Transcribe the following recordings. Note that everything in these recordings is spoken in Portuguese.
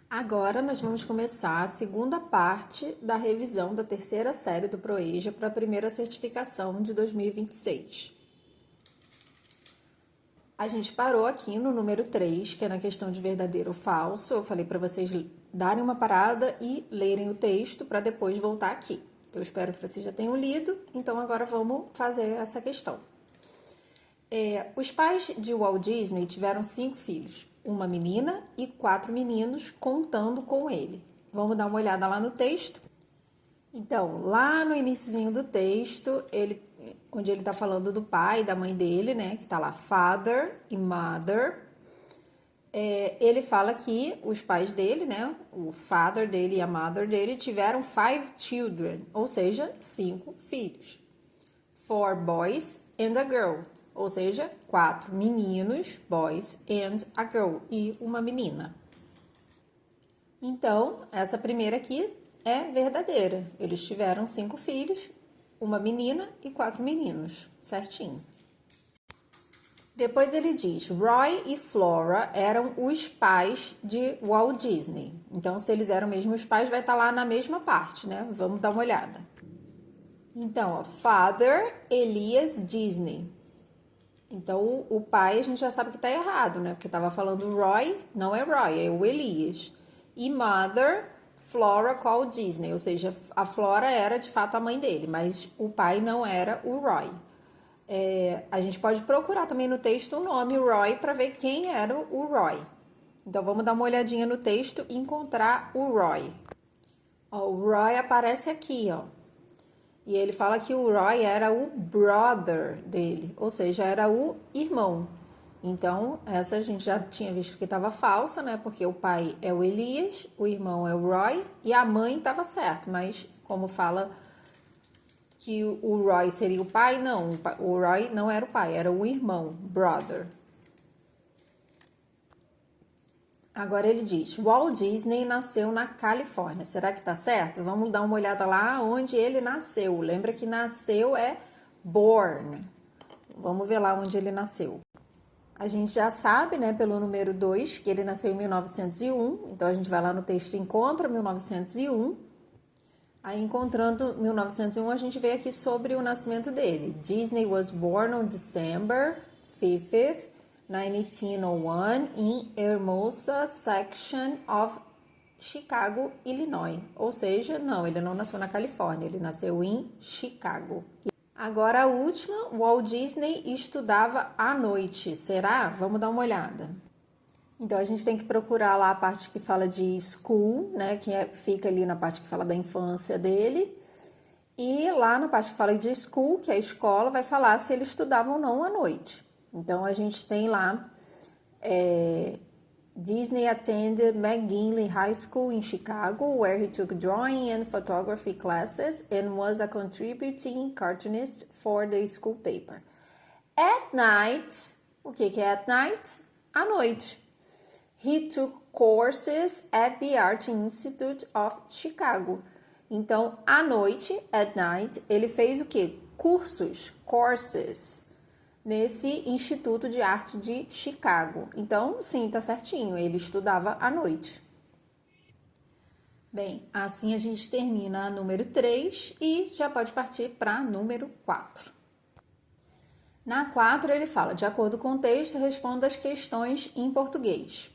Agora nós vamos começar a segunda parte da revisão da terceira série do ProEja para a primeira certificação de 2026. A gente parou aqui no número 3, que é na questão de verdadeiro ou falso. Eu falei para vocês darem uma parada e lerem o texto para depois voltar aqui. Então, eu espero que vocês já tenham lido. Então, agora vamos fazer essa questão. Os pais de Walt Disney tiveram 5 filhos, uma menina e 4 meninos, contando com ele. Vamos dar uma olhada lá no texto? Então, lá no iniciozinho do texto, onde ele está falando do pai e da mãe dele, né, que está lá father e mother, ele fala que os pais dele, né, o father dele e a mother dele, tiveram 5 children, ou seja, 5 filhos. 4 boys and a girl, ou seja, 4 meninos, boys, and a girl, e uma menina. Então, essa primeira aqui é verdadeira. Eles tiveram 5 filhos, uma menina e 4 meninos, certinho. Depois ele diz, Roy e Flora eram os pais de Walt Disney. Então, se eles eram mesmo os pais, vai estar lá na mesma parte, né? Vamos dar uma olhada. Então, ó, Father Elias Disney. Então, o pai a gente já sabe que tá errado, né? Porque tava falando Roy, não é Roy, é o Elias. E Mother, Flora Cole Disney, ou seja, a Flora era de fato a mãe dele, mas o pai não era o Roy. A gente pode procurar também no texto o nome Roy para ver quem era o Roy. Então, vamos dar uma olhadinha no texto e encontrar o Roy. Ó, o Roy aparece aqui, ó. E ele fala que o Roy era o brother dele, ou seja, era o irmão. Então, essa a gente já tinha visto que estava falsa, né? Porque o pai é o Elias, o irmão é o Roy e a mãe estava certo. Mas como fala que o Roy seria o pai, não. O Roy não era o pai, era o irmão, brother. Agora ele diz, Walt Disney nasceu na Califórnia. Será que tá certo? Vamos dar uma olhada lá onde ele nasceu. Lembra que nasceu é born. Vamos ver lá onde ele nasceu. A gente já sabe, né, pelo número 2, que ele nasceu em 1901. Então, a gente vai lá no texto e encontra 1901. Aí, encontrando 1901, a gente vê aqui sobre o nascimento dele. Disney was born on December 5th, 1901 in Hermosa section of Chicago, Illinois. Ou seja, não, ele não nasceu na Califórnia, ele nasceu em Chicago. Agora a última, Walt Disney estudava à noite. Será? Vamos dar uma olhada. Então a gente tem que procurar lá a parte que fala de school, né, que fica ali na parte que fala da infância dele. E lá na parte que fala de school, que é a escola, vai falar se ele estudava ou não à noite. Então, a gente tem lá, Disney attended McGinley High School in Chicago, where he took drawing and photography classes and was a contributing cartoonist for the school paper. At night, o que é at night? À noite. He took courses at the Art Institute of Chicago. Então, à noite, at night, ele fez o quê? Cursos, courses, nesse Instituto de Arte de Chicago. Então, sim, tá certinho, ele estudava à noite. Bem, assim a gente termina a número 3 e já pode partir para número 4. Na 4 ele fala, de acordo com o texto, responda as questões em português.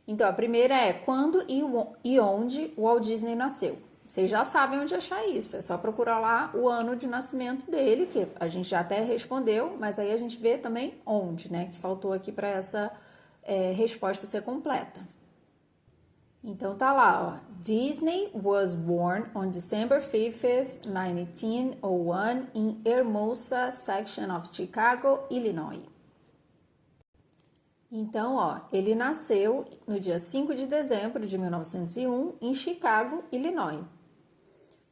Então, a primeira é quando e onde Walt Disney nasceu. Vocês já sabem onde achar isso, é só procurar lá o ano de nascimento dele, que a gente já até respondeu, mas aí a gente vê também onde, né? Que faltou aqui para essa resposta ser completa. Então tá lá, ó. Disney was born on December 5th, 1901 in Hermosa section of Chicago, Illinois. Então, ó, ele nasceu no dia 5 de dezembro de 1901 em Chicago, Illinois.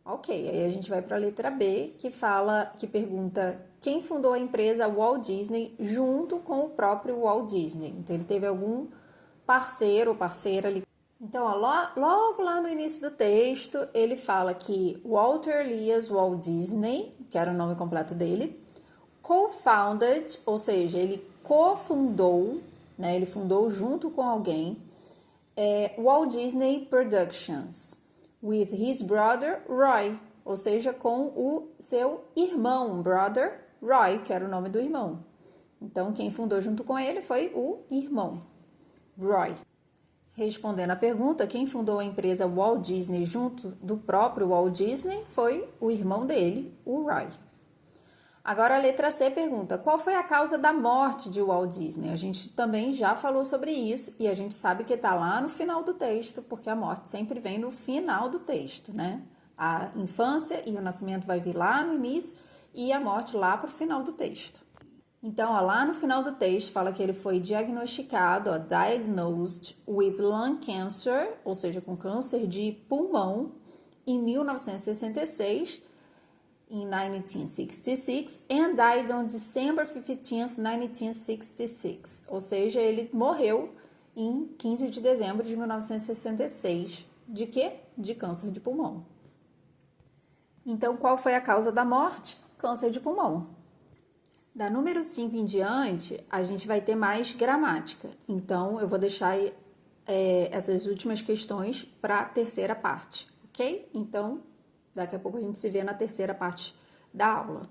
Ok, aí a gente vai para a letra B, que pergunta quem fundou a empresa Walt Disney junto com o próprio Walt Disney. Então, ele teve algum parceiro ou parceira ali. Então, ó, logo lá no início do texto, ele fala que Walter Elias Walt Disney, que era o nome completo dele, co-founded, ou seja, ele cofundou, né, ele fundou junto com alguém, Walt Disney Productions, with his brother Roy, ou seja, com o seu irmão, brother Roy, que era o nome do irmão. Então, quem fundou junto com ele foi o irmão, Roy. Respondendo à pergunta, quem fundou a empresa Walt Disney junto do próprio Walt Disney foi o irmão dele, o Roy. Agora a letra C pergunta, qual foi a causa da morte de Walt Disney? A gente também já falou sobre isso e a gente sabe que está lá no final do texto, porque a morte sempre vem no final do texto, né? A infância e o nascimento vai vir lá no início e a morte lá para o final do texto. Então, lá no final do texto fala que ele foi diagnosticado, diagnosed with lung cancer, ou seja, com câncer de pulmão, em 1966, em 1966, and died on December 15th, 1966. Ou seja, ele morreu em 15 de dezembro de 1966. De quê? De câncer de pulmão. Então, qual foi a causa da morte? Câncer de pulmão. Da número 5 em diante, a gente vai ter mais gramática. Então, eu vou deixar essas últimas questões para a terceira parte, ok? Então, daqui a pouco a gente se vê na terceira parte da aula.